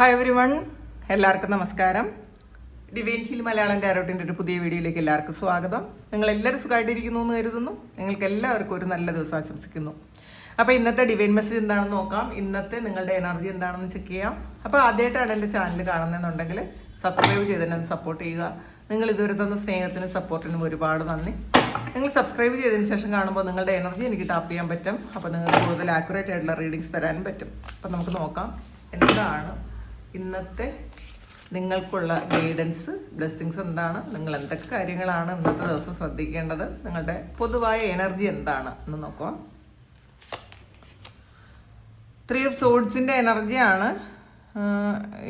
Hi every one, എല്ലാവർക്കും നമസ്കാരം. Divine heal Malayalam ടാരോട്ടിൻ്റെ ഒരു പുതിയ വീഡിയോയിലേക്ക് എല്ലാവർക്കും സ്വാഗതം. നിങ്ങളെല്ലാവരും സുഖമായിട്ടിരിക്കുന്നു എന്ന് കരുതുന്നു. നിങ്ങൾക്ക് എല്ലാവർക്കും ഒരു നല്ല ദിവസം ആശംസിക്കുന്നു. അപ്പോൾ ഇന്നത്തെ ഡിവൈൻ മെസ്സേജ് എന്താണെന്ന് നോക്കാം. ഇന്നത്തെ നിങ്ങളുടെ എനർജി എന്താണെന്ന് ചെക്ക് ചെയ്യാം. അപ്പോൾ ആദ്യമായിട്ടാണ് എൻ്റെ ചാനൽ കാണുന്നതെന്നുണ്ടെങ്കിൽ സബ്സ്ക്രൈബ് ചെയ്ത് തന്നെ സപ്പോർട്ട് ചെയ്യുക. നിങ്ങൾ ഇതുവരെ തന്ന സ്നേഹത്തിനും സപ്പോർട്ടിനും ഒരുപാട് നന്ദി. നിങ്ങൾ സബ്സ്ക്രൈബ് ചെയ്തതിന് ശേഷം കാണുമ്പോൾ നിങ്ങളുടെ എനർജി എനിക്ക് ടാപ്പ് ചെയ്യാൻ പറ്റും. അപ്പോൾ നിങ്ങൾക്ക് കൂടുതൽ ആക്യുറേറ്റ് ആയിട്ടുള്ള റീഡിങ്സ് തരാനും പറ്റും. അപ്പോൾ നമുക്ക് നോക്കാം എന്താണ് ഇന്നത്തെ നിങ്ങൾക്കുള്ള ഗൈഡൻസ്, ബ്ലെസ്സിങ്സ് എന്താണ്, നിങ്ങൾ എന്തൊക്കെ കാര്യങ്ങളാണ് ഇന്നത്തെ ദിവസം ശ്രദ്ധിക്കേണ്ടത്, നിങ്ങളുടെ പൊതുവായ എനർജി എന്താണ് എന്ന് നോക്കാം. 3 of Swordsന്റെ എനർജിയാണ്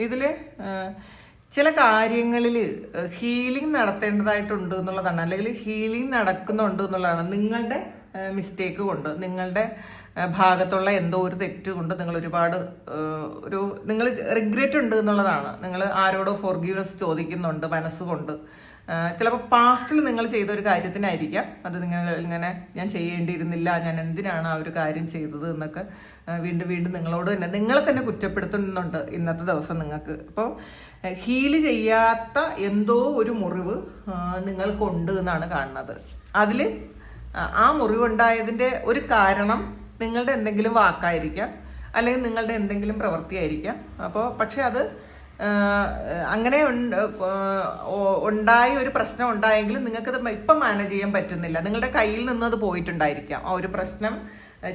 ഇതിൽ. ചില കാര്യങ്ങളിൽ ഹീലിംഗ് നടത്തേണ്ടതായിട്ടുണ്ട് എന്നുള്ളതാണ്, അല്ലെങ്കിൽ ഹീലിംഗ് നടക്കുന്നുണ്ട് എന്നുള്ളതാണ്. നിങ്ങളുടെ മിസ്റ്റേക്ക് കൊണ്ട്, നിങ്ങളുടെ ഭാഗത്തുള്ള എന്തോ ഒരു തെറ്റ് കൊണ്ട് നിങ്ങൾ ഒരുപാട് നിങ്ങൾ റിഗ്രറ്റ് ഉണ്ട് എന്നുള്ളതാണ്. നിങ്ങൾ ആരോടോ ഫോർഗീവ്നെസ് ചോദിക്കുന്നുണ്ട് മനസ്സുകൊണ്ട്. ചിലപ്പോൾ പാസ്റ്റിൽ നിങ്ങൾ ചെയ്ത ഒരു കാര്യത്തിനായിരിക്കാം അത്. നിങ്ങൾ ഇങ്ങനെ ഞാൻ ചെയ്യേണ്ടിയിരുന്നില്ല, ഞാൻ എന്തിനാണ് ആ ഒരു കാര്യം ചെയ്തത് എന്നൊക്കെ വീണ്ടും വീണ്ടും നിങ്ങളെ തന്നെ കുറ്റപ്പെടുത്തുന്നുണ്ട് ഇന്നത്തെ ദിവസം നിങ്ങൾക്ക്. അപ്പോൾ ഹീല് ചെയ്യാത്ത എന്തോ ഒരു മുറിവ് നിങ്ങൾക്കുണ്ട് എന്നാണ് കാണുന്നത്. അതിൽ ആ മുറിവുണ്ടായതിൻ്റെ ഒരു കാരണം നിങ്ങളുടെ എന്തെങ്കിലും വാക്കായിരിക്കാം, അല്ലെങ്കിൽ നിങ്ങളുടെ എന്തെങ്കിലും പ്രവൃത്തിയായിരിക്കാം. അപ്പോൾ പക്ഷെ അത് അങ്ങനെ ഉണ്ടായ ഒരു പ്രശ്നം ഉണ്ടായെങ്കിലും നിങ്ങൾക്കത് ഇപ്പം മാനേജ് ചെയ്യാൻ പറ്റുന്നില്ല. നിങ്ങളുടെ കയ്യിൽ നിന്നത് പോയിട്ടുണ്ടായിരിക്കാം ആ ഒരു പ്രശ്നം.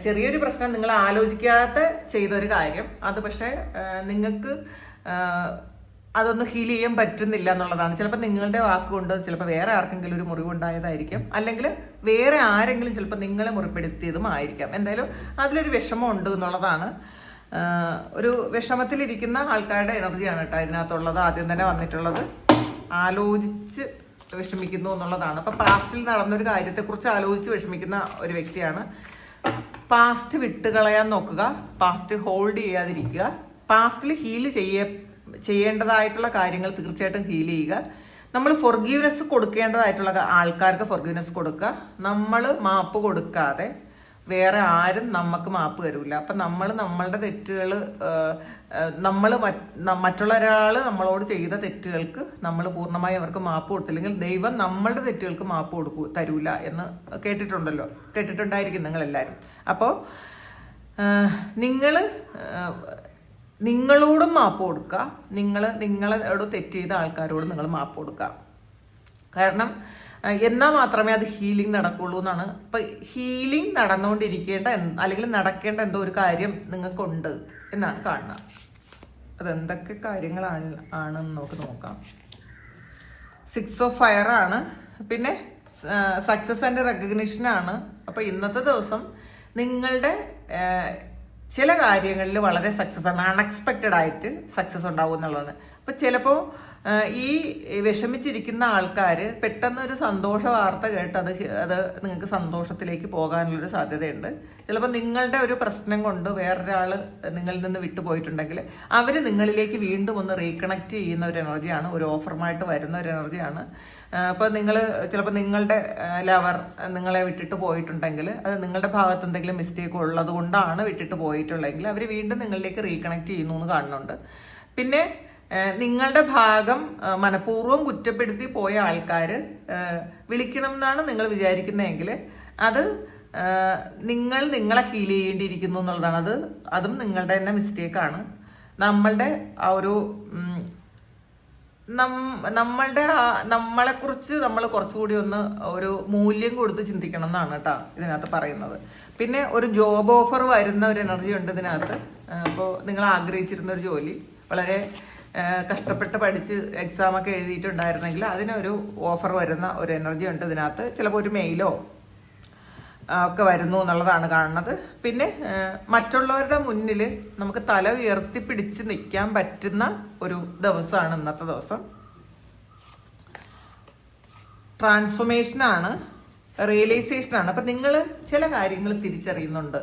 ചെറിയൊരു പ്രശ്നം, നിങ്ങൾ ആലോചിക്കാത്ത ചെയ്തൊരു കാര്യം അത്. പക്ഷെ നിങ്ങൾക്ക് അതൊന്ന് ഹീൽ ചെയ്യാൻ പറ്റുന്നില്ല എന്നുള്ളതാണ്. ചിലപ്പോൾ നിങ്ങളുടെ വാക്കുകൊണ്ട് ചിലപ്പോൾ വേറെ ആർക്കെങ്കിലും ഒരു മുറിവുണ്ടായതായിരിക്കും, അല്ലെങ്കിൽ വേറെ ആരെങ്കിലും ചിലപ്പോൾ നിങ്ങളെ മുറിപ്പെടുത്തിയതും ആയിരിക്കാം. എന്തായാലും അതിലൊരു വിഷമം ഉണ്ട് എന്നുള്ളതാണ്. ഒരു വിഷമത്തിലിരിക്കുന്ന ആൾക്കാരുടെ എനർജിയാണ് കേട്ടോ ഇതിനകത്തുള്ളത്. ആദ്യം തന്നെ വന്നിട്ടുള്ളത് ആലോചിച്ച് വിഷമിക്കുന്നു എന്നുള്ളതാണ്. അപ്പം പാസ്റ്റിൽ നടന്നൊരു കാര്യത്തെക്കുറിച്ച് ആലോചിച്ച് വിഷമിക്കുന്ന ഒരു വ്യക്തിയാണ്. പാസ്റ്റ് വിട്ടുകളയാൻ നോക്കുക, പാസ്റ്റ് ഹോൾഡ് ചെയ്യാതിരിക്കുക. പാസ്റ്റിൽ ഹീൽ ചെയ്യേണ്ടതായിട്ടുള്ള കാര്യങ്ങൾ തീർച്ചയായിട്ടും ഹീൽ ചെയ്യുക. നമ്മൾ ഫോർഗീവ്നെസ് കൊടുക്കേണ്ടതായിട്ടുള്ള ആൾക്കാർക്ക് ഫോർഗീവ്നെസ് കൊടുക്കുക. നമ്മൾ മാപ്പ് കൊടുക്കാതെ വേറെ ആരും നമുക്ക് മാപ്പ് തരില്ല. അപ്പം നമ്മളുടെ തെറ്റുകൾ, മറ്റുള്ള ഒരാൾ നമ്മളോട് ചെയ്ത തെറ്റുകൾക്ക് നമ്മൾ പൂർണ്ണമായി അവർക്ക് മാപ്പ് കൊടുത്തില്ലെങ്കിൽ ദൈവം നമ്മളുടെ തെറ്റുകൾക്ക് മാപ്പ് തരൂല എന്ന് കേട്ടിട്ടുണ്ടായിരിക്കും നിങ്ങളെല്ലാവരും. അപ്പോൾ നിങ്ങളോടും മാപ്പ് കൊടുക്കുക. നിങ്ങളോട് തെറ്റ് ചെയ്ത ആൾക്കാരോട് നിങ്ങൾ മാപ്പ് കൊടുക്കുക. കാരണം എന്നാൽ മാത്രമേ അത് ഹീലിംഗ് നടക്കുള്ളൂ എന്നാണ്. ഇപ്പം ഹീലിംഗ് നടന്നുകൊണ്ടിരിക്കേണ്ട അല്ലെങ്കിൽ നടക്കേണ്ട എന്തോ ഒരു കാര്യം നിങ്ങൾക്കുണ്ട് എന്നാണ് കാണുന്നത്. അതെന്തൊക്കെ കാര്യങ്ങളാണെന്ന് നമുക്ക് നോക്കാം. 6 of Fire ആണ്, പിന്നെ സക്സസ് ആൻഡ് റെക്കഗ്നിഷൻ ആണ്. അപ്പം ഇന്നത്തെ ദിവസം നിങ്ങളുടെ ചില കാര്യങ്ങളിൽ വളരെ സക്സസ് ആണ്, അൺഎക്സ്പെക്റ്റഡ് ആയിട്ട് സക്സസ് ഉണ്ടാവും എന്നുള്ളതാണ്. അപ്പം ചിലപ്പോൾ ഈ വിഷമിച്ചിരിക്കുന്ന ആൾക്കാർ പെട്ടെന്ന് ഒരു സന്തോഷ വാർത്ത കേട്ട് അത് നിങ്ങൾക്ക് സന്തോഷത്തിലേക്ക് പോകാനുള്ളൊരു സാധ്യതയുണ്ട്. ചിലപ്പോൾ നിങ്ങളുടെ ഒരു പ്രശ്നം കൊണ്ട് വേറൊരാൾ നിങ്ങളിൽ നിന്ന് വിട്ടുപോയിട്ടുണ്ടെങ്കിൽ അവർ നിങ്ങളിലേക്ക് വീണ്ടും ഒന്ന് റീകണക്ട് ചെയ്യുന്ന ഒരു എനർജിയാണ്, ഒരു ഓഫറുമായിട്ട് വരുന്ന ഒരു എനർജിയാണ്. അപ്പോൾ ചിലപ്പോൾ നിങ്ങളുടെ ലവർ നിങ്ങളെ വിട്ടിട്ട് പോയിട്ടുണ്ടെങ്കിൽ അത് നിങ്ങളുടെ ഭാഗത്ത് എന്തെങ്കിലും മിസ്റ്റേക്ക് ഉള്ളത് കൊണ്ടാണ് വിട്ടിട്ട് പോയിട്ടുള്ളതെങ്കിൽ അവർ വീണ്ടും നിങ്ങളിലേക്ക് റീകണക്ട് ചെയ്യുന്നു എന്ന് കാണുന്നുണ്ട്. പിന്നെ നിങ്ങളുടെ ഭാഗം മനഃപൂർവ്വം കുറ്റപ്പെടുത്തി പോയ ആൾക്കാർ വിളിക്കണം എന്നാണ് നിങ്ങൾ വിചാരിക്കുന്നതെങ്കിൽ അത് നിങ്ങളെ ഹീൽ ചെയ്യേണ്ടിയിരിക്കുന്നു എന്നുള്ളതാണ്. അതും നിങ്ങളുടെ തന്നെ മിസ്റ്റേക്കാണ്. നമ്മളുടെ ആ ഒരു നമ്മളെക്കുറിച്ച് നമ്മൾ കുറച്ചുകൂടി ഒരു മൂല്യം കൊടുത്ത് ചിന്തിക്കണം എന്നാണ് കേട്ടോ ഇതിനകത്ത് പറയുന്നത്. പിന്നെ ഒരു ജോബ് ഓഫർ വരുന്ന ഒരു എനർജി ഉണ്ട് ഇതിനകത്ത്. അപ്പോൾ നിങ്ങൾ ആഗ്രഹിച്ചിരുന്ന ഒരു ജോലി, വളരെ കഷ്ടപ്പെട്ട് പഠിച്ച് എക്സാമൊക്കെ എഴുതിയിട്ടുണ്ടായിരുന്നെങ്കിൽ അതിനൊരു ഓഫർ വരുന്ന ഒരു എനർജി ഉണ്ട് ഇതിനകത്ത്. ചിലപ്പോൾ ഒരു മെയിലോ ഒക്കെ വരുന്നു എന്നുള്ളതാണ് കാണുന്നത്. പിന്നെ മറ്റുള്ളവരുടെ മുന്നിൽ നമുക്ക് തല ഉയർത്തിപ്പിടിച്ച് നിൽക്കാൻ പറ്റുന്ന ഒരു ദിവസമാണ് ഇന്നത്തെ ദിവസം. ട്രാൻസ്ഫോർമേഷനാണ്, റിയലൈസേഷനാണ്. അപ്പം നിങ്ങൾ ചില കാര്യങ്ങൾ തിരിച്ചറിയുന്നുണ്ട്.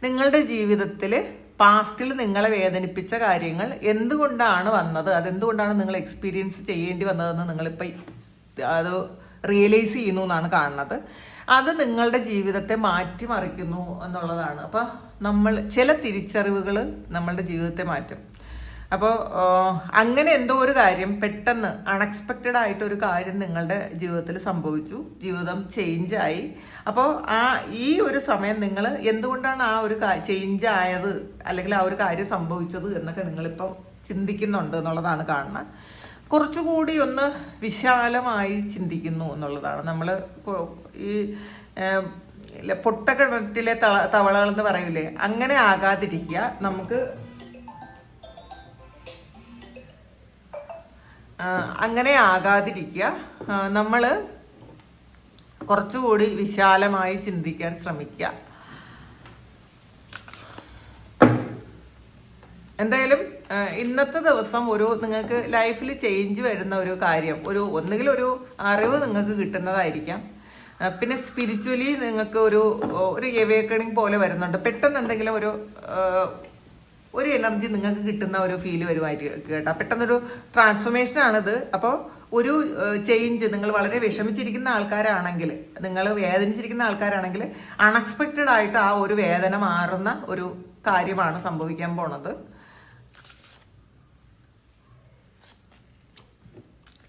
നിങ്ങളുടെ ജീവിതത്തിൽ പാസ്റ്റിൽ നിങ്ങളെ വേദനിപ്പിച്ച കാര്യങ്ങൾ എന്തുകൊണ്ടാണ് വന്നത്, അതെന്തുകൊണ്ടാണ് നിങ്ങൾ എക്സ്പീരിയൻസ് ചെയ്യേണ്ടി വന്നതെന്ന് നിങ്ങളിപ്പോൾ അത് റിയലൈസ് ചെയ്യുന്നു എന്നാണ് കാണുന്നത്. അത് നിങ്ങളുടെ ജീവിതത്തെ മാറ്റിമറിക്കുന്നു എന്നുള്ളതാണ്. അപ്പം ചില തിരിച്ചറിവുകൾ നമ്മളുടെ ജീവിതത്തെ മാറ്റും. അപ്പോൾ അങ്ങനെ എന്തോ ഒരു കാര്യം പെട്ടെന്ന് അൺഎക്സ്പെക്റ്റഡ് ആയിട്ട് ഒരു കാര്യം നിങ്ങളുടെ ജീവിതത്തിൽ സംഭവിച്ചു, ജീവിതം ചേഞ്ച് ആയി. അപ്പോൾ ഈ ഒരു സമയം നിങ്ങൾ എന്തുകൊണ്ടാണ് ആ ഒരു ചേഞ്ച് ആയത് അല്ലെങ്കിൽ ആ ഒരു കാര്യം സംഭവിച്ചത് എന്നൊക്കെ നിങ്ങളിപ്പം ചിന്തിക്കുന്നുണ്ട് എന്നുള്ളതാണ് കാണുന്നത്. കുറച്ചുകൂടി ഒന്ന് വിശാലമായി ചിന്തിക്കുന്നു എന്നുള്ളതാണ്. നമ്മൾ ഈ പൊട്ടക്കിണറ്റിലെ തവളകൾ എന്ന് പറയൂലേ, അങ്ങനെ ആകാതിരിക്കുക. അങ്ങനെ ആകാതിരിക്കുക. നമ്മൾ കുറച്ചുകൂടി വിശാലമായി ചിന്തിക്കാൻ ശ്രമിക്കുക. എന്തായാലും ഇന്നത്തെ ദിവസം നിങ്ങൾക്ക് ലൈഫിൽ ചേഞ്ച് വരുന്ന ഒരു കാര്യം, ഒന്നുകിൽ ഒരു അറിവ് നിങ്ങൾക്ക് കിട്ടുന്നതായിരിക്കാം. പിന്നെ സ്പിരിച്വലി നിങ്ങൾക്ക് ഒരു എവേക്കണിങ് പോലെ വരുന്നുണ്ട്. പെട്ടെന്ന് എന്തെങ്കിലും ഒരു എനർജി നിങ്ങൾക്ക് കിട്ടുന്ന ഒരു ഫീല് വരുമായിരിക്കും കേട്ടോ. പെട്ടെന്നൊരു ട്രാൻസ്ഫോർമേഷൻ ആണിത്. അപ്പോൾ ഒരു ചേഞ്ച്, നിങ്ങൾ വളരെ വിഷമിച്ചിരിക്കുന്ന ആൾക്കാരാണെങ്കിൽ, നിങ്ങൾ വേദനിച്ചിരിക്കുന്ന ആൾക്കാരാണെങ്കിൽ അൺഎക്സ്പെക്റ്റഡ് ആയിട്ട് ആ ഒരു വേദന മാറുന്ന ഒരു കാര്യമാണ് സംഭവിക്കാൻ പോണത്.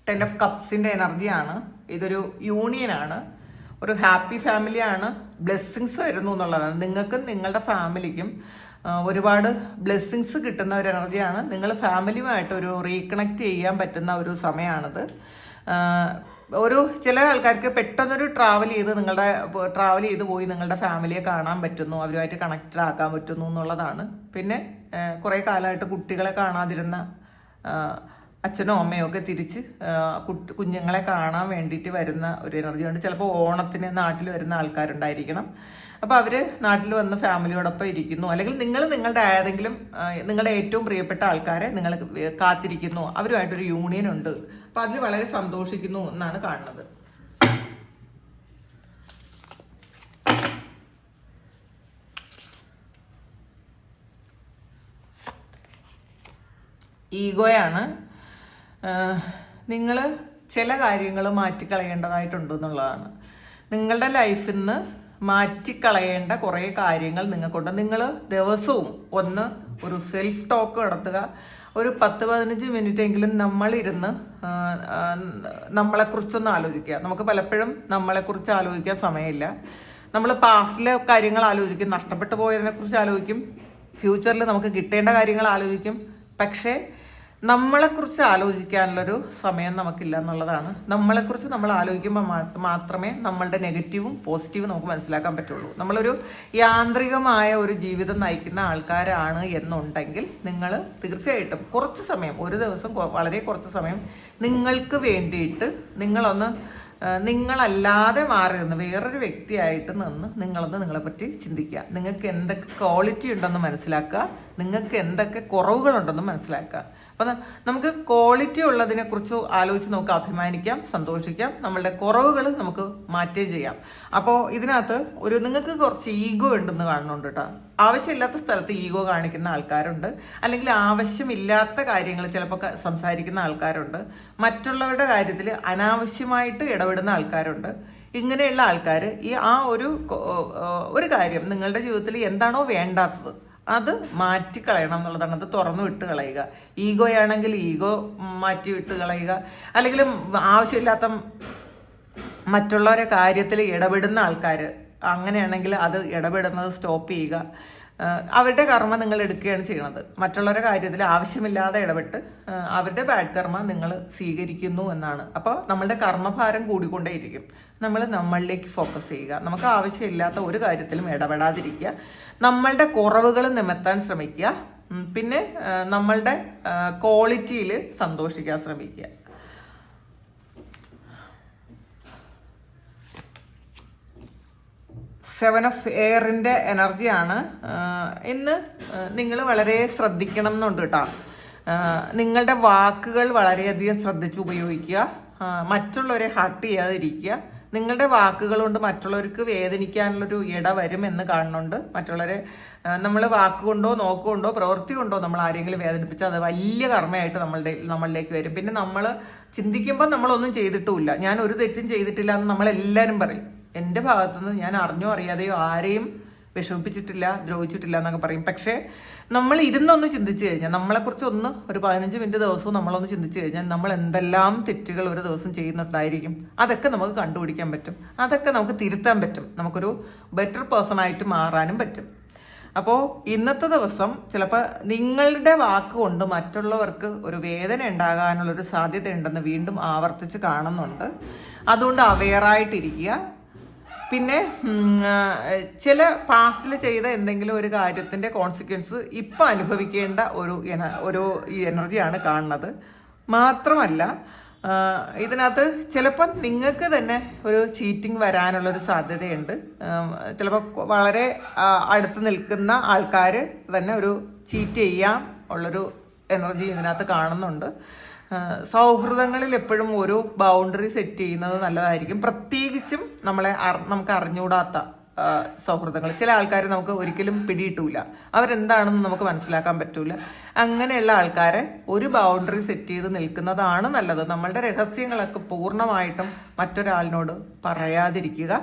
10 of കപ്സിന്റെ എനർജിയാണ്. ഇതൊരു യൂണിയനാണ്, ഒരു ഹാപ്പി ഫാമിലിയാണ്. ബ്ലെസ്സിങ്സ് വരുന്നു എന്നുള്ളതാണ്. നിങ്ങൾക്കും നിങ്ങളുടെ ഫാമിലിക്കും ഒരുപാട് ബ്ലെസ്സിങ്സ് കിട്ടുന്ന ഒരു എനർജിയാണ്. നിങ്ങൾ ഫാമിലിയുമായിട്ട് ഒരു റീകണക്ട് ചെയ്യാൻ പറ്റുന്ന ഒരു സമയമാണിത്. ചില ആൾക്കാർക്ക് പെട്ടെന്നൊരു ട്രാവൽ ചെയ്ത് പോയി നിങ്ങളുടെ ഫാമിലിയെ കാണാൻ പറ്റുന്നു, അവരുമായിട്ട് കണക്റ്റഡ് ആക്കാൻ പറ്റുന്നു എന്നുള്ളതാണ്. പിന്നെ കുറേ കാലമായിട്ട് കുട്ടികളെ കാണാതിരുന്ന അച്ഛനോ അമ്മയോ ഒക്കെ തിരിച്ച് കുഞ്ഞുങ്ങളെ കാണാൻ വേണ്ടിയിട്ട് വരുന്ന ഒരു എനർജി ഉണ്ട്. ചിലപ്പോൾ ഓണത്തിന് നാട്ടിൽ വരുന്ന ആൾക്കാരുണ്ടായിരിക്കണം. അപ്പോൾ അവർ നാട്ടിൽ വന്ന് ഫാമിലിയോടൊപ്പം ഇരിക്കുന്നു, അല്ലെങ്കിൽ നിങ്ങളുടെ നിങ്ങളുടെ ഏറ്റവും പ്രിയപ്പെട്ട ആൾക്കാരെ നിങ്ങൾ കാത്തിരിക്കുന്നു, അവരുമായിട്ടൊരു യൂണിയൻ ഉണ്ട്. അപ്പോൾ അതിൽ വളരെ സന്തോഷിക്കുന്നു എന്നാണ് കാണുന്നത്. ഈഗോയാണ്. നിങ്ങൾ ചില കാര്യങ്ങൾ മാറ്റിക്കളയേണ്ടതായിട്ടുണ്ട് എന്നുള്ളതാണ്. നിങ്ങളുടെ ലൈഫിൽ നിന്ന് മാറ്റിക്കളയേണ്ട കുറേ കാര്യങ്ങൾ നിങ്ങൾക്കുണ്ട്. നിങ്ങൾ ദിവസവും ഒരു സെൽഫ് ടോക്ക് നടത്തുക. ഒരു 10-15 മിനിറ്റ് എങ്കിലും നമ്മളിരുന്ന് നമ്മളെക്കുറിച്ചൊന്ന് ആലോചിക്കുക. നമുക്ക് പലപ്പോഴും നമ്മളെക്കുറിച്ച് ആലോചിക്കാൻ സമയമില്ല. നമ്മൾ പാസ്റ്റിലെ കാര്യങ്ങൾ ആലോചിക്കും, നഷ്ടപ്പെട്ടു പോയതിനെക്കുറിച്ച് ആലോചിക്കും, ഫ്യൂച്ചറിൽ നമുക്ക് കിട്ടേണ്ട കാര്യങ്ങൾ ആലോചിക്കും. പക്ഷേ നമ്മളെക്കുറിച്ച് ആലോചിക്കാനുള്ളൊരു സമയം നമുക്കില്ല എന്നുള്ളതാണ്. നമ്മളെക്കുറിച്ച് നമ്മൾ ആലോചിക്കുമ്പോൾ മാത്രമേ നമ്മളുടെ നെഗറ്റീവും പോസിറ്റീവും നമുക്ക് മനസ്സിലാക്കാൻ പറ്റുള്ളൂ. നമ്മളൊരു യാന്ത്രികമായ ഒരു ജീവിതം നയിക്കുന്ന ആൾക്കാരാണ് എന്നുണ്ടെങ്കിൽ നിങ്ങൾ തീർച്ചയായിട്ടും കുറച്ച് സമയം, ഒരു ദിവസം വളരെ കുറച്ച് സമയം നിങ്ങൾക്ക് വേണ്ടിയിട്ട് നിങ്ങളല്ലാതെ മാറി നിന്ന് വേറൊരു വ്യക്തിയായിട്ട് നിങ്ങളെപ്പറ്റി ചിന്തിക്കുക. നിങ്ങൾക്ക് എന്തൊക്കെ ക്വാളിറ്റി ഉണ്ടെന്ന് മനസ്സിലാക്കുക, നിങ്ങൾക്ക് എന്തൊക്കെ കുറവുകളുണ്ടെന്ന് മനസ്സിലാക്കുക. അപ്പം നമുക്ക് ക്വാളിറ്റി ഉള്ളതിനെ കുറിച്ച് ആലോചിച്ച് നമുക്ക് അഭിമാനിക്കാം, സന്തോഷിക്കാം. നമ്മളുടെ കുറവുകൾ നമുക്ക് മാറ്റുകയും ചെയ്യാം. അപ്പോൾ ഇതിനകത്ത് നിങ്ങൾക്ക് കുറച്ച് ഈഗോ ഉണ്ടെന്ന് കാണുന്നുണ്ട് കേട്ടോ. ആവശ്യമില്ലാത്ത സ്ഥലത്ത് ഈഗോ കാണിക്കുന്ന ആൾക്കാരുണ്ട്, അല്ലെങ്കിൽ ആവശ്യമില്ലാത്ത കാര്യങ്ങൾ ചിലപ്പോൾ സംസാരിക്കുന്ന ആൾക്കാരുണ്ട്, മറ്റുള്ളവരുടെ കാര്യത്തിൽ അനാവശ്യമായിട്ട് ഇടപെടുന്ന ആൾക്കാരുണ്ട്. ഇങ്ങനെയുള്ള ആൾക്കാർ ഒരു കാര്യം നിങ്ങളുടെ ജീവിതത്തിൽ എന്താണോ വേണ്ടാത്തത് അത് മാറ്റിക്കളയണം എന്നുള്ളതാണ്. അത് തുറന്നു വിട്ട് കളയുക. ഈഗോയാണെങ്കിൽ ഈഗോ മാറ്റി വിട്ട് കളയുക. അല്ലെങ്കിൽ ആവശ്യമില്ലാത്ത മറ്റുള്ളവരെ കാര്യത്തിൽ ഇടപെടുന്ന ആൾക്കാർ അങ്ങനെയാണെങ്കിൽ അത് ഇടപെടുന്നത് സ്റ്റോപ്പ് ചെയ്യുക. അവരുടെ കർമ്മ നിങ്ങൾ എടുക്കുകയാണ് ചെയ്യുന്നത്. മറ്റുള്ളവരുടെ കാര്യത്തിൽ ആവശ്യമില്ലാതെ ഇടപെട്ട് അവരുടെ ബാഡ് കർമ്മ നിങ്ങൾ സ്വീകരിക്കുന്നു എന്നാണ്. അപ്പോൾ നമ്മളുടെ കർമ്മഭാരം കൂടിക്കൊണ്ടേയിരിക്കും. നമ്മളിലേക്ക് ഫോക്കസ് ചെയ്യുക. നമുക്ക് ആവശ്യമില്ലാത്ത ഒരു കാര്യത്തിലും ഇടപെടാതിരിക്കുക. നമ്മളുടെ കുറവുകൾ നികത്താൻ ശ്രമിക്കുക. പിന്നെ നമ്മളുടെ ക്വാളിറ്റിയിൽ സന്തോഷിക്കാൻ ശ്രമിക്കുക. സെവൻ ഓഫ് എയറിൻ്റെ എനർജിയാണ്. ഇന്ന് നിങ്ങൾ വളരെ ശ്രദ്ധിക്കണം എന്നുണ്ട് കേട്ടോ. നിങ്ങളുടെ വാക്കുകൾ വളരെയധികം ശ്രദ്ധിച്ച് ഉപയോഗിക്കുക. മറ്റുള്ളവരെ ഹർട്ട് ചെയ്യാതിരിക്കുക. നിങ്ങളുടെ വാക്കുകൾ കൊണ്ട് മറ്റുള്ളവർക്ക് വേദനിക്കാനുള്ളൊരു ഇട വരുമെന്ന് കാണുന്നുണ്ട്. മറ്റുള്ളവരെ നമ്മൾ വാക്കുകൊണ്ടോ നോക്കുകൊണ്ടോ പ്രവൃത്തി കൊണ്ടോ നമ്മൾ ആരെങ്കിലും വേദനിപ്പിച്ചാൽ അത് വലിയ കർമ്മയായിട്ട് നമ്മളിലേക്ക് വരും. പിന്നെ നമ്മൾ ചിന്തിക്കുമ്പോൾ നമ്മളൊന്നും ചെയ്തിട്ടുമില്ല, ഞാൻ ഒരു തെറ്റും ചെയ്തിട്ടില്ല എന്ന് നമ്മളെല്ലാവരും പറയും. എൻ്റെ ഭാഗത്തുനിന്ന് ഞാൻ അറിഞ്ഞോ അറിയാതെയോ ആരെയും വിഷമിപ്പിച്ചിട്ടില്ല, ദ്രോഹിച്ചിട്ടില്ല എന്നൊക്കെ പറയും. പക്ഷേ നമ്മൾ ഇരുന്നൊന്ന് ചിന്തിച്ചു കഴിഞ്ഞാൽ, നമ്മളെക്കുറിച്ച് ഒരു 15 മിനിറ്റ് ദിവസവും നമ്മളൊന്ന് ചിന്തിച്ചു കഴിഞ്ഞാൽ നമ്മൾ എന്തെല്ലാം തെറ്റുകൾ ഒരു ദിവസം ചെയ്യുന്നുണ്ടായിരിക്കും. അതൊക്കെ നമുക്ക് കണ്ടുപിടിക്കാൻ പറ്റും, അതൊക്കെ നമുക്ക് തിരുത്താൻ പറ്റും, നമുക്കൊരു ബെറ്റർ പേഴ്സൺ ആയിട്ട് മാറാനും പറ്റും. അപ്പോൾ ഇന്നത്തെ ദിവസം ചിലപ്പോൾ നിങ്ങളുടെ വാക്കുകൊണ്ട് മറ്റുള്ളവർക്ക് ഒരു വേദന ഉണ്ടാകാനുള്ളൊരു സാധ്യത ഉണ്ടെന്ന് വീണ്ടും ആവർത്തിച്ച് കാണുന്നുണ്ട്. അതുകൊണ്ട് അവെയറായിട്ടിരിക്കുക. പിന്നെ ചില പാസ്റ്റിൽ ചെയ്ത എന്തെങ്കിലും ഒരു കാര്യത്തിൻ്റെ കോൺസിക്വൻസ് ഇപ്പം അനുഭവിക്കേണ്ട ഒരു എനർജിയാണ് കാണുന്നത്. മാത്രമല്ല ഇതിനകത്ത് ചിലപ്പോൾ നിങ്ങൾക്ക് തന്നെ ഒരു ചീറ്റിംഗ് വരാനുള്ളൊരു സാധ്യതയുണ്ട്. ചിലപ്പോൾ വളരെ അടുത്ത് നിൽക്കുന്ന ആൾക്കാർ തന്നെ ഒരു ചീറ്റ് ചെയ്യാൻ ഉള്ളൊരു എനർജി ഇതിനകത്ത് കാണുന്നുണ്ട്. സൗഹൃദങ്ങളിൽ എപ്പോഴും ഒരു ബൗണ്ടറി സെറ്റ് ചെയ്യുന്നത് നല്ലതായിരിക്കും. പ്രത്യേകിച്ചും നമുക്ക് അറിഞ്ഞുകൂടാത്ത സൗഹൃദങ്ങൾ. ചില ആൾക്കാർ നമുക്ക് ഒരിക്കലും പിടിയിട്ടൂല, അവരെന്താണെന്ന് നമുക്ക് മനസ്സിലാക്കാൻ പറ്റൂല. അങ്ങനെയുള്ള ആൾക്കാരെ ഒരു ബൗണ്ടറി സെറ്റ് ചെയ്ത് നിൽക്കുന്നതാണ് നല്ലത്. നമ്മളുടെ രഹസ്യങ്ങളൊക്കെ പൂർണ്ണമായിട്ടും മറ്റൊരാളിനോട് പറയാതിരിക്കുക.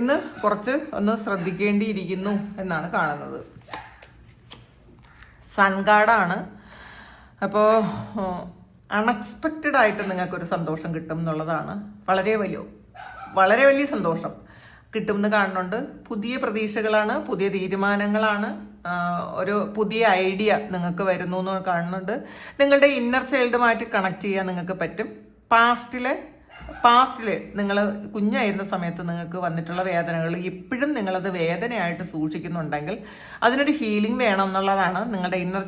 ഇന്ന് കുറച്ച് ഒന്ന് ശ്രദ്ധിക്കേണ്ടിയിരിക്കുന്നു എന്നാണ് കാണുന്നത്. സൺഗാർഡാണ്. അപ്പോൾ അൺഎക്സ്പെക്റ്റഡ് ആയിട്ട് നിങ്ങൾക്കൊരു സന്തോഷം കിട്ടും എന്നുള്ളതാണ്. വളരെ വലിയ സന്തോഷം കിട്ടുമെന്ന് കാണുന്നുണ്ട്. പുതിയ പ്രതീക്ഷകളാണ്, പുതിയ തീരുമാനങ്ങളാണ്, ഒരു പുതിയ ഐഡിയ നിങ്ങൾക്ക് വരുന്നു എന്ന് കാണുന്നുണ്ട്. നിങ്ങളുടെ ഇന്നർ ചൈൽഡുമായിട്ട് കണക്ട് ചെയ്യാൻ നിങ്ങൾക്ക് പറ്റും. പാസ്റ്റിൽ നിങ്ങൾ കുഞ്ഞായിരുന്ന സമയത്ത് നിങ്ങൾക്ക് വന്നിട്ടുള്ള വേദനകൾ ഇപ്പോഴും നിങ്ങളത് വേദനയായിട്ട് സൂക്ഷിക്കുന്നുണ്ടെങ്കിൽ അതിനൊരു ഹീലിംഗ് വേണം എന്നുള്ളതാണ്. നിങ്ങളുടെ ഇന്നർ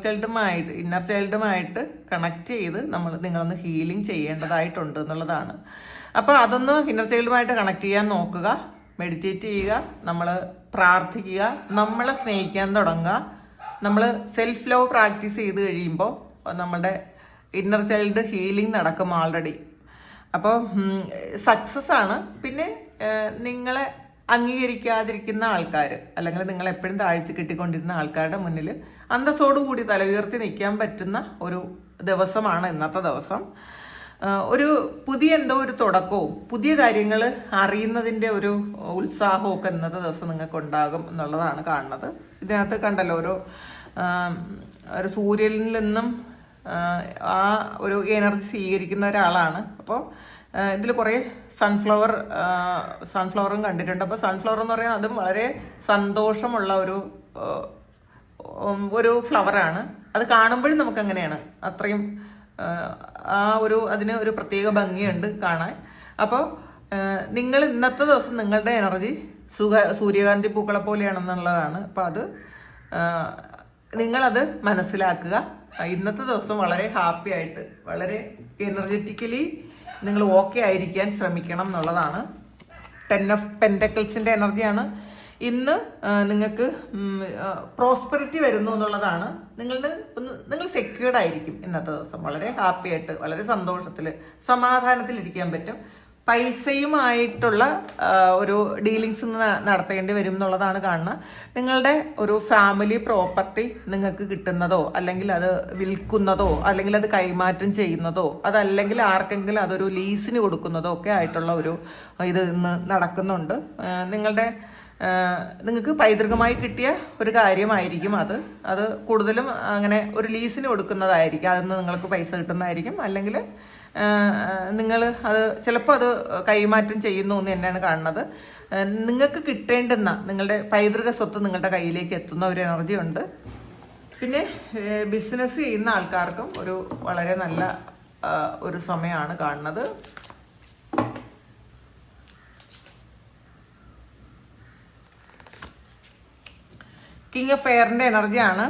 ചൈൽഡുമായിട്ട് കണക്ട് ചെയ്ത് നിങ്ങളൊന്ന് ഹീലിംഗ് ചെയ്യേണ്ടതായിട്ടുണ്ട് എന്നുള്ളതാണ്. അപ്പോൾ അതൊന്ന് ഇന്നർ ചൈൽഡുമായിട്ട് കണക്ട് ചെയ്യാൻ നോക്കുക. മെഡിറ്റേറ്റ് ചെയ്യുക, നമ്മൾ പ്രാർത്ഥിക്കുക, നമ്മളെ സ്നേഹിക്കാൻ തുടങ്ങുക. നമ്മൾ സെൽഫ് ലവ് പ്രാക്ടീസ് ചെയ്ത് കഴിയുമ്പോൾ നമ്മളുടെ ഇന്നർ ചൈൽഡ് ഹീലിംഗ് നടക്കും ഓൾറെഡി. അപ്പോൾ സക്സസ് ആണ്. പിന്നെ നിങ്ങളെ അംഗീകരിക്കാതിരിക്കുന്ന ആൾക്കാർ, അല്ലെങ്കിൽ നിങ്ങൾ എപ്പോഴും താഴ്ത്തി കിട്ടിക്കൊണ്ടിരുന്ന ആൾക്കാരുടെ മുന്നിൽ അന്തസ്സോടുകൂടി തല ഉയർത്തി നിൽക്കാൻ പറ്റുന്ന ഒരു ദിവസമാണ് ഇന്നത്തെ ദിവസം. ഒരു പുതിയ ഒരു തുടക്കവും പുതിയ കാര്യങ്ങൾ അറിയുന്നതിൻ്റെ ഒരു ഉത്സാഹവും ഒക്കെ ഇന്നത്തെ ദിവസം നിങ്ങൾക്ക് ഉണ്ടാകും എന്നുള്ളതാണ് കാണുന്നത്. ഇതിനകത്ത് കണ്ടല്ലോ ഒരു സൂര്യനിൽ നിന്നും ആ ഒരു എനർജി സ്വീകരിക്കുന്ന ഒരാളാണ്. അപ്പോൾ ഇതിൽ കുറേ സൺഫ്ലവറും കണ്ടിട്ടുണ്ട്. അപ്പോൾ സൺഫ്ലവർ എന്ന് പറയുന്നത് അതും വളരെ സന്തോഷമുള്ള ഒരു ഫ്ലവറാണ്. അത് കാണുമ്പോഴും നമുക്ക് അങ്ങനെയാണ്, അത്രയും അതിന് ഒരു പ്രത്യേക ഭംഗിയുണ്ട് കാണാൻ. അപ്പോൾ നിങ്ങൾ ഇന്നത്തെ ദിവസം നിങ്ങളുടെ എനർജി സൂര്യകാന്തി പൂക്കളെ പോലെയാണെന്നുള്ളതാണ്. അപ്പോൾ നിങ്ങളത് മനസ്സിലാക്കുക. ഇന്നത്തെ ദിവസം വളരെ ഹാപ്പി ആയിട്ട്, വളരെ എനർജറ്റിക്കലി നിങ്ങൾ ഓക്കെ ആയിരിക്കാൻ ശ്രമിക്കണം എന്നുള്ളതാണ്. 10 ഓഫ് പെൻറ്റക്കിൾസിൻ്റെ എനർജിയാണ്. ഇന്ന് നിങ്ങൾക്ക് പ്രോസ്പെറിറ്റി വരുന്നു എന്നുള്ളതാണ്. നിങ്ങൾ സെക്യൂർഡ് ആയിരിക്കും ഇന്നത്തെ ദിവസം. വളരെ ഹാപ്പി ആയിട്ട്, വളരെ സന്തോഷത്തിൽ, സമാധാനത്തിൽ ഇരിക്കാൻ പറ്റും. പൈസയുമായിട്ടുള്ള ഒരു ഡീലിങ്സ് നടത്തേണ്ടി വരും എന്നുള്ളതാണ് കാണുന്നത്. നിങ്ങളുടെ ഒരു ഫാമിലി പ്രോപ്പർട്ടി നിങ്ങൾക്ക് കിട്ടുന്നതോ, അല്ലെങ്കിൽ അത് വിൽക്കുന്നതോ, അല്ലെങ്കിൽ അത് കൈമാറ്റം ചെയ്യുന്നതോ, അതല്ലെങ്കിൽ ആർക്കെങ്കിലും അതൊരു ലീസിന് കൊടുക്കുന്നതോ ഒക്കെ ആയിട്ടുള്ള ഇത് ഇന്ന് നടക്കുന്നുണ്ട്. നിങ്ങൾക്ക് പൈതൃകമായി കിട്ടിയ ഒരു കാര്യമായിരിക്കും അത് കൂടുതലും അങ്ങനെ ഒരു ലീസിന് കൊടുക്കുന്നതായിരിക്കും. അതിൽ നിന്ന് നിങ്ങൾക്ക് പൈസ കിട്ടുന്നതായിരിക്കും. അല്ലെങ്കിൽ നിങ്ങൾ ചിലപ്പോൾ അത് കൈമാറ്റം ചെയ്യുന്നു എന്ന് തന്നെയാണ് കാണുന്നത്. നിങ്ങൾക്ക് കിട്ടേണ്ടുന്ന നിങ്ങളുടെ പൈതൃക സ്വത്ത് നിങ്ങളുടെ കയ്യിലേക്ക് എത്തുന്ന ഒരു എനർജി ഉണ്ട്. പിന്നെ ബിസിനസ് ചെയ്യുന്ന ആൾക്കാർക്കും വളരെ നല്ല ഒരു സമയമാണ് കാണുന്നത്. കിങ് ഓഫ് എയറിന്റെ എനർജിയാണ്.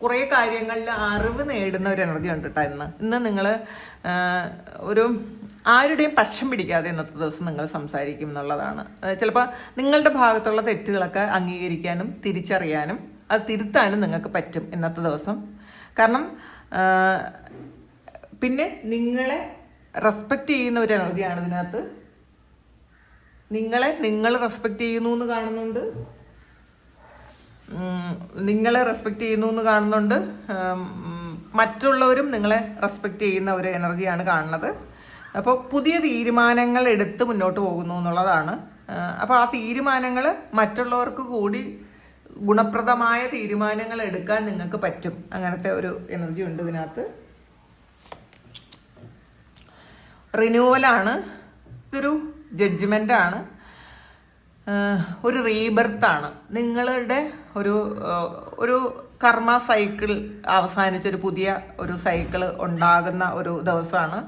കുറേ കാര്യങ്ങളിൽ അറിവ് നേടുന്ന ഒരു എനർജി ഉണ്ട് കേട്ടോ. ഇന്ന് നിങ്ങൾ ആരുടെയും പക്ഷം പിടിക്കാതെ ഇന്നത്തെ ദിവസം നിങ്ങൾ സംസാരിക്കും എന്നുള്ളതാണ്. ചിലപ്പോൾ നിങ്ങളുടെ ഭാഗത്തുള്ള തെറ്റുകളൊക്കെ അംഗീകരിക്കാനും തിരിച്ചറിയാനും അത് തിരുത്താനും നിങ്ങൾക്ക് പറ്റും ഇന്നത്തെ ദിവസം. കാരണം പിന്നെ നിങ്ങളെ റെസ്പെക്റ്റ് ചെയ്യുന്ന ഒരു എനർജിയാണ് ഇതിനകത്ത്. നിങ്ങൾ റെസ്പെക്റ്റ് ചെയ്യുന്നു എന്ന് കാണുന്നുണ്ട്. നിങ്ങളെ റെസ്പെക്റ്റ് ചെയ്യുന്നു എന്ന് കാണുന്നുണ്ട്. മറ്റുള്ളവരും നിങ്ങളെ റെസ്പെക്റ്റ് ചെയ്യുന്ന ഒരു എനർജിയാണ് കാണുന്നത്. അപ്പോൾ പുതിയ തീരുമാനങ്ങൾ എടുത്ത് മുന്നോട്ട് പോകുന്നു എന്നുള്ളതാണ്. അപ്പോൾ ആ തീരുമാനങ്ങൾ മറ്റുള്ളവർക്ക് കൂടി ഗുണപ്രദമായ തീരുമാനങ്ങൾ എടുക്കാൻ നിങ്ങൾക്ക് പറ്റും. അങ്ങനത്തെ ഒരു എനർജി ഉണ്ട് ഇതിനകത്ത്. റിന്യൂവലാണ്, ഇതൊരു ജഡ്ജ്മെൻ്റാണ്, ഒരു റീബർത്താണ്. നിങ്ങളുടെ ഒരു കർമ്മ സൈക്കിൾ അവസാനിച്ചൊരു പുതിയ ഒരു സൈക്കിൾ ഉണ്ടാകുന്ന ഒരു ദിവസമാണ്.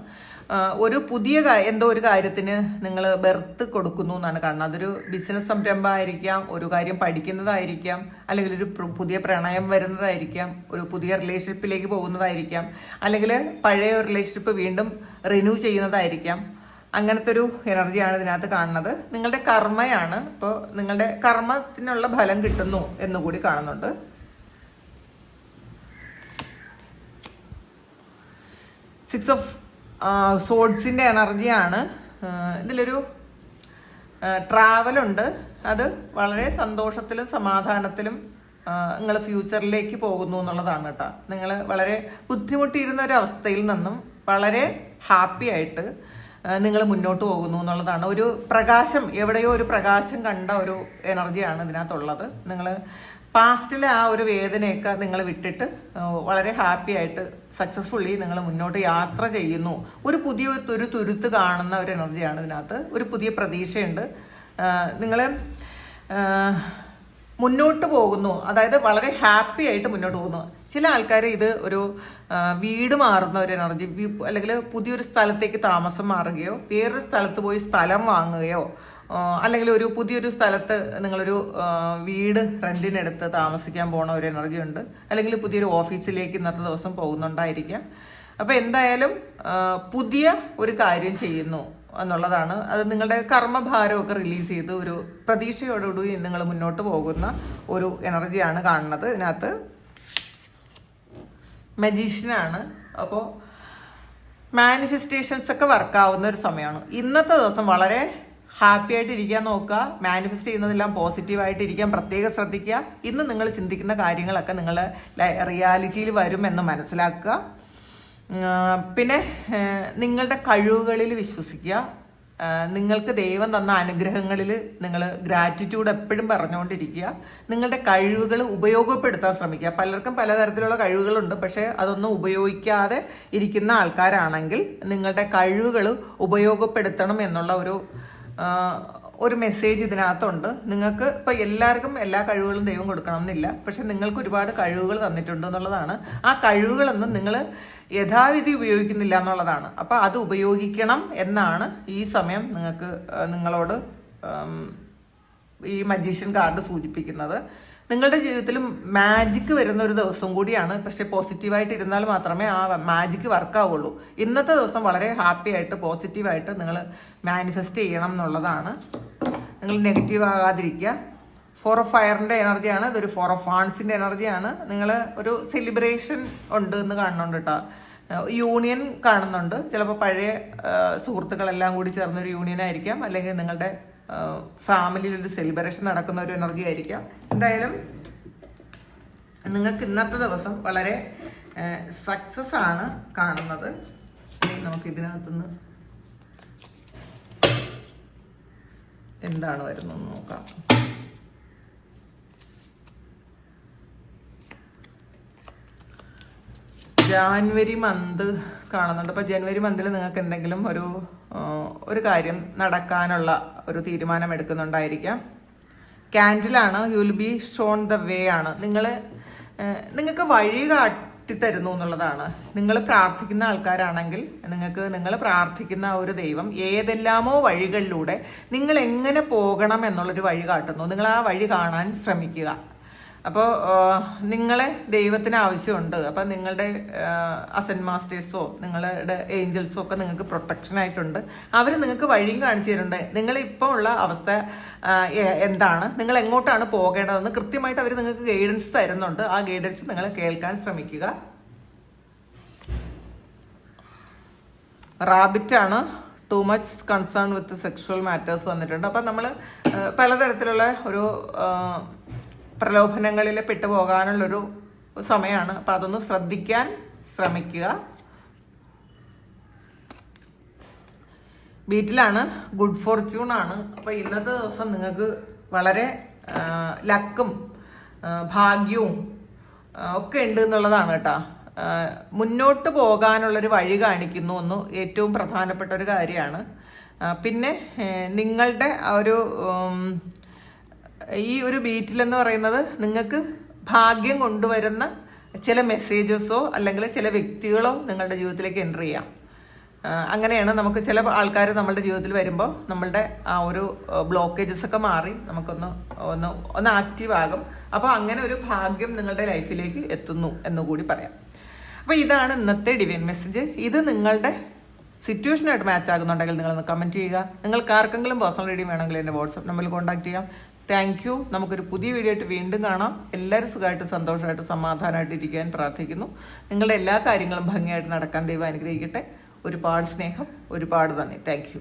ഒരു പുതിയ എന്തോ ഒരു കാര്യത്തിന് നിങ്ങൾ ബെർത്ത് കൊടുക്കുന്നു എന്നാണ് കാണുന്നത്. അതൊരു ബിസിനസ് സംരംഭമായിരിക്കാം, ഒരു കാര്യം പഠിക്കുന്നതായിരിക്കാം, അല്ലെങ്കിൽ ഒരു പുതിയ പ്രണയം വരുന്നതായിരിക്കാം, ഒരു പുതിയ റിലേഷൻഷിപ്പിലേക്ക് പോകുന്നതായിരിക്കാം, അല്ലെങ്കിൽ പഴയ ഒരു റിലേഷൻഷിപ്പ് വീണ്ടും റിന്യൂ ചെയ്യുന്നതായിരിക്കാം. അങ്ങനത്തെ ഒരു എനർജിയാണ് ഇതിനകത്ത് കാണുന്നത്. നിങ്ങളുടെ കർമ്മയാണ്. അപ്പോൾ നിങ്ങളുടെ കർമ്മത്തിനുള്ള ഫലം കിട്ടുന്നു എന്നുകൂടി കാണുന്നുണ്ട്. സിക്സ് ഓഫ് സോഡ്സിൻ്റെ എനർജിയാണ്. ഇതിലൊരു ട്രാവലുണ്ട്. അത് വളരെ സന്തോഷത്തിലും സമാധാനത്തിലും നിങ്ങൾ ഫ്യൂച്ചറിലേക്ക് പോകുന്നു എന്നുള്ളതാണ് കേട്ടോ. നിങ്ങൾ വളരെ ബുദ്ധിമുട്ടിയിരുന്ന ഒരു അവസ്ഥയിൽ നിന്നും വളരെ ഹാപ്പി ആയിട്ട് നിങ്ങൾ മുന്നോട്ട് പോകുന്നു എന്നുള്ളതാണ്. ഒരു പ്രകാശം, എവിടെയോ ഒരു പ്രകാശം കണ്ട ഒരു എനർജിയാണ് ഇതിനകത്തുള്ളത്. നിങ്ങൾ പാസ്റ്റിലെ ആ ഒരു വേദനയൊക്കെ നിങ്ങൾ വിട്ടിട്ട് വളരെ ഹാപ്പി ആയിട്ട് സക്സസ്ഫുള്ളി നിങ്ങൾ മുന്നോട്ട് യാത്ര ചെയ്യുന്നു. ഒരു പുതിയ ഒരു തുരുത്ത് കാണുന്ന ഒരു എനർജിയാണ് ഇതിനകത്ത്. ഒരു പുതിയ പ്രതീക്ഷയുണ്ട്. നിങ്ങൾ മുന്നോട്ട് പോകുന്നു, അതായത് വളരെ ഹാപ്പി ആയിട്ട് മുന്നോട്ട് പോകുന്നു. ചില ആൾക്കാർ ഇത് ഒരു വീട് മാറുന്ന ഒരു എനർജി, അല്ലെങ്കിൽ പുതിയൊരു സ്ഥലത്തേക്ക് താമസം മാറുകയോ വേറൊരു സ്ഥലത്ത് പോയി സ്ഥലം വാങ്ങുകയോ, അല്ലെങ്കിൽ ഒരു പുതിയൊരു സ്ഥലത്ത് നിങ്ങളൊരു വീട് റെന്റിനെടുത്ത് താമസിക്കാൻ പോണ ഒരു എനർജി ഉണ്ട്. അല്ലെങ്കിൽ പുതിയൊരു ഓഫീസിലേക്ക് ഇന്നത്തെ ദിവസം പോകുന്നുണ്ടായിരിക്കാം. അപ്പോൾ എന്തായാലും പുതിയ ഒരു കാര്യം ചെയ്യുന്നു എന്നുള്ളതാണ്. അത് നിങ്ങളുടെ കർമ്മഭാരമൊക്കെ റിലീസ് ചെയ്ത് ഒരു പ്രതീക്ഷയോടുകൂടി നിങ്ങൾ മുന്നോട്ട് പോകുന്ന ഒരു എനർജിയാണ് കാണുന്നത്. ഇതിനകത്ത് മജീഷ്യനാണ്. അപ്പോൾ മാനിഫെസ്റ്റേഷൻസ് ഒക്കെ വർക്കാവുന്ന ഒരു സമയമാണ്. ഇന്നത്തെ ദിവസം വളരെ ഹാപ്പി ആയിട്ട് ഇരിക്കാൻ നോക്കുക. മാനിഫെസ്റ്റ് ചെയ്യുന്നതെല്ലാം പോസിറ്റീവായിട്ട് ഇരിക്കാൻ പ്രത്യേകം ശ്രദ്ധിക്കുക. ഇന്ന് നിങ്ങൾ ചിന്തിക്കുന്ന കാര്യങ്ങളൊക്കെ നിങ്ങൾ റിയാലിറ്റിയിൽ വരുമെന്ന് മനസ്സിലാക്കുക. പിന്നെ നിങ്ങളുടെ കഴിവുകളിൽ വിശ്വസിക്കുക. നിങ്ങൾക്ക് ദൈവം തന്ന അനുഗ്രഹങ്ങളിൽ നിങ്ങൾ ഗ്രാറ്റിറ്റ്യൂഡ് എപ്പോഴും പറഞ്ഞുകൊണ്ടിരിക്കുക. നിങ്ങളുടെ കഴിവുകൾ ഉപയോഗപ്പെടുത്താൻ ശ്രമിക്കുക. പലർക്കും പലതരത്തിലുള്ള കഴിവുകളുണ്ട്, പക്ഷേ അതൊന്നും ഉപയോഗിക്കാതെ ഇരിക്കുന്ന ആൾക്കാരാണെങ്കിൽ നിങ്ങളുടെ കഴിവുകൾ ഉപയോഗപ്പെടുത്തണം എന്നുള്ള ഒരു മെസ്സേജ് ഇതിനകത്തുണ്ട്. നിങ്ങൾക്ക് ഇപ്പം എല്ലാവർക്കും എല്ലാ കഴിവുകളും ദൈവം കൊടുക്കണം എന്നില്ല, പക്ഷെ നിങ്ങൾക്ക് ഒരുപാട് കഴിവുകൾ തന്നിട്ടുണ്ട് എന്നുള്ളതാണ്. ആ കഴിവുകളൊന്നും നിങ്ങൾ യഥാവിധി ഉപയോഗിക്കുന്നില്ല എന്നുള്ളതാണ്. അപ്പം അത് ഉപയോഗിക്കണം എന്നാണ് ഈ സമയം നിങ്ങളോട് ഈ മജീഷ്യൻ കാർഡ് സൂചിപ്പിക്കുന്നത്. നിങ്ങളുടെ ജീവിതത്തിൽ മാജിക്ക് വരുന്ന ഒരു ദിവസം കൂടിയാണ്. പക്ഷെ പോസിറ്റീവായിട്ട് ഇരുന്നാൽ മാത്രമേ ആ മാജിക്ക് വർക്കാവുള്ളൂ. ഇന്നത്തെ ദിവസം വളരെ ഹാപ്പി ആയിട്ട് പോസിറ്റീവായിട്ട് നിങ്ങൾ മാനിഫെസ്റ്റ് ചെയ്യണം എന്നുള്ളതാണ്. നിങ്ങൾ നെഗറ്റീവ് ആകാതിരിക്കുക. 4 ഓഫ് ഫയറിൻ്റെ എനർജിയാണ്. ഇതൊരു 4 ഓഫ് വാൺസിൻ്റെ എനർജിയാണ്. നിങ്ങൾ ഒരു സെലിബ്രേഷൻ ഉണ്ട് എന്ന് കാണുന്നുണ്ട് കേട്ടോ. യൂണിയൻ കാണുന്നുണ്ട്. ചിലപ്പോൾ പഴയ സുഹൃത്തുക്കളെല്ലാം കൂടി ചേർന്നൊരു യൂണിയൻ ആയിരിക്കാം, അല്ലെങ്കിൽ നിങ്ങളുടെ ഫാമിലിയിൽ ഒരു സെലിബ്രേഷൻ നടക്കുന്ന ഒരു എനർജി ആയിരിക്കാം. എന്തായാലും നിങ്ങൾക്ക് ഇന്നത്തെ ദിവസം വളരെ സക്സസ് ആണ് കാണുന്നത്. നമുക്ക് ഇതിനകത്തുനിന്ന് എന്താണ് വരുന്നത് നോക്കാം. ജാനുവരി മന്ത് കാണുന്നുണ്ട്. അപ്പോൾ ജനുവരി മന്തിൽ നിങ്ങൾക്ക് എന്തെങ്കിലും ഒരു കാര്യം നടക്കാനുള്ള ഒരു തീരുമാനം എടുക്കുന്നുണ്ടായിരിക്കാം. ക്യാൻഡിലാണ്. You will be shown the way ആണ്. നിങ്ങൾക്ക് വഴി കാട്ടിത്തരുന്നു എന്നുള്ളതാണ്. നിങ്ങൾ പ്രാർത്ഥിക്കുന്ന ആൾക്കാരാണെങ്കിൽ നിങ്ങൾ പ്രാർത്ഥിക്കുന്ന ഒരു ദൈവം ഏതെല്ലാമോ വഴികളിലൂടെ നിങ്ങൾ എങ്ങനെ പോകണം എന്നുള്ളൊരു വഴി കാട്ടുന്നു. നിങ്ങൾ ആ വഴി കാണാൻ ശ്രമിക്കുക. അപ്പോൾ നിങ്ങളെ ദൈവത്തിന് ആവശ്യമുണ്ട്. അപ്പം നിങ്ങളുടെ അസൻ മാസ്റ്റേഴ്സോ നിങ്ങളുടെ ഏഞ്ചൽസോ ഒക്കെ നിങ്ങൾക്ക് പ്രൊട്ടക്ഷനായിട്ടുണ്ട്. അവർ നിങ്ങൾക്ക് വഴിയും കാണിച്ചു തരുന്നുണ്ട്. നിങ്ങളിപ്പോൾ ഉള്ള അവസ്ഥ എന്താണ്, നിങ്ങൾ എങ്ങോട്ടാണ് പോകേണ്ടതെന്ന് കൃത്യമായിട്ട് അവർ നിങ്ങൾക്ക് ഗൈഡൻസ് തരുന്നുണ്ട്. ആ ഗൈഡൻസ് നിങ്ങൾ കേൾക്കാൻ ശ്രമിക്കുക. റാബിറ്റാണ്. Too much concern with sexual matters വന്നിട്ടുണ്ട്. അപ്പം നമ്മൾ പലതരത്തിലുള്ള ഒരു പ്രലോഭനങ്ങളിൽ പെട്ടുപോകാനുള്ളൊരു സമയമാണ്. അപ്പം അതൊന്ന് ശ്രദ്ധിക്കാൻ ശ്രമിക്കുക. വീട്ടിലാണ്, ഗുഡ് ഫോർച്യൂൺ ആണ്. അപ്പോൾ ഇന്നത്തെ ദിവസം നിങ്ങൾക്ക് വളരെ ലക്കും ഭാഗ്യവും ഒക്കെ ഉണ്ട് എന്നുള്ളതാണ് കേട്ടോ. മുന്നോട്ട് പോകാനുള്ളൊരു വഴി കാണിക്കുന്നു എന്ന് ഏറ്റവും പ്രധാനപ്പെട്ട ഒരു കാര്യമാണ്. പിന്നെ നിങ്ങളുടെ ഈ ഒരു ബീറ്റിലെന്ന് പറയുന്നത് നിങ്ങൾക്ക് ഭാഗ്യം കൊണ്ടുവരുന്ന ചില മെസ്സേജസോ അല്ലെങ്കിൽ ചില വ്യക്തികളോ നിങ്ങളുടെ ജീവിതത്തിലേക്ക് എൻ്റർ ചെയ്യാം. അങ്ങനെയാണ് നമുക്ക് ചില ആൾക്കാർ നമ്മളുടെ ജീവിതത്തിൽ വരുമ്പോൾ നമ്മളുടെ ആ ഒരു ബ്ലോക്കേജസ് ഒക്കെ മാറി നമുക്കൊന്ന് ആക്റ്റീവ് ആകും. അപ്പോൾ അങ്ങനെ ഒരു ഭാഗ്യം നിങ്ങളുടെ ലൈഫിലേക്ക് എത്തുന്നു എന്നുകൂടി പറയാം. അപ്പോൾ ഇതാണ് ഇന്നത്തെ ഡിവൈൻ മെസ്സേജ്. ഇത് നിങ്ങളുടെ സിറ്റുവേഷനായിട്ട് മാച്ച് ആകുന്നുണ്ടെങ്കിൽ നിങ്ങളൊന്ന് കമൻറ്റ് ചെയ്യുക. നിങ്ങൾക്ക് ആർക്കെങ്കിലും പേഴ്സണൽ റീഡിംഗ് വേണമെങ്കിൽ എൻ്റെ വാട്സപ്പ് നമ്പറിൽ കോൺടാക്ട് ചെയ്യാം. Thank you. നമുക്കൊരു പുതിയ വീഡിയോ ആയിട്ട് വീണ്ടും കാണാം. എല്ലാവരും സുഖമായിട്ട് സന്തോഷമായിട്ട് സമാധാനമായിട്ട് ഇരിക്കാൻ പ്രാർത്ഥിക്കുന്നു. നിങ്ങളുടെ എല്ലാ കാര്യങ്ങളും ഭംഗിയായിട്ട് നടക്കാൻ ദൈവം അനുഗ്രഹിക്കട്ടെ. ഒരുപാട് സ്നേഹം, ഒരുപാട് നന്ദി. Thank you.